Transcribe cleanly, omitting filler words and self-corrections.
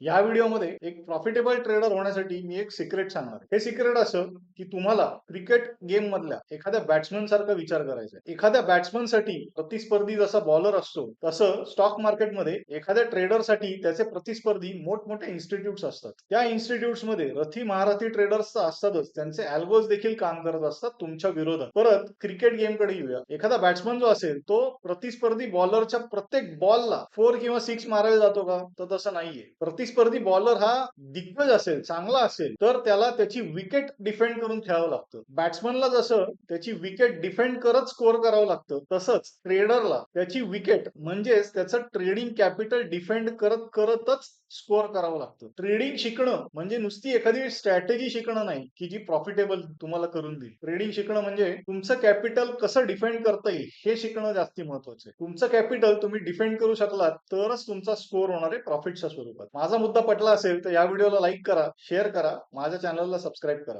या व्हिडिओमध्ये एक प्रॉफिटेबल ट्रेडर होण्यासाठी मी एक सिक्रेट सांगणार आहे. हे सिक्रेट असं की तुम्हाला क्रिकेट गेम मधल्या एखाद्या बॅट्समन सारखा विचार करायचा आहे. एखाद्या बॅट्समन साठी प्रतिस्पर्धी जसा बॉलर असतो तसं स्टॉक मार्केटमध्ये एखाद्या ट्रेडर साठी त्याचे प्रतिस्पर्धी मोठमोठे इन्स्टिट्यूट्स असतात. त्या इन्स्टिट्यूट्स मध्ये रथी महारथी ट्रेडर्स तर असतातच, त्यांचे अल्गोज देखील काम करत असतात तुमच्या विरोधात. परत क्रिकेट गेम कडे येऊया. एखादा बॅट्समन जो असेल तो प्रतिस्पर्धी बॉलरच्या प्रत्येक बॉलला 4 किंवा 6 मारायला जातो का? तर तसं नाहीये. प्रतिस्पर्धी बॉलर हा दिग्गज असेल, चांगला असेल, तर त्याला त्याची विकेट डिफेंड करून खेळावं लागतं. बॅट्समनला जसं त्याची विकेट डिफेंड करत स्कोअर करावं लागतं, तसंच ट्रेडरला त्याची विकेट म्हणजेच त्याचं ट्रेडिंग कॅपिटल डिफेंड करत करतच स्कोअर करावं लागतं. ट्रेडिंग शिकणं म्हणजे नुसती एखादी स्ट्रॅटेजी शिकणं नाही की जी प्रॉफिटेबल तुम्हाला करून देईल. ट्रेडिंग शिकणं म्हणजे तुमचं कॅपिटल कसं डिफेंड करता येईल हे शिकणं जास्ती महत्वाचं आहे. तुमचं कॅपिटल तुम्ही डिफेंड करू शकलात तरच तुमचा स्कोअर होणार आहे प्रॉफिटच्या स्वरूपात. माझा मुद्दा पटला असेल तर या व्हिडिओला लाईक करा, शेअर करा, माझ्या चॅनलला सबस्क्राईब करा.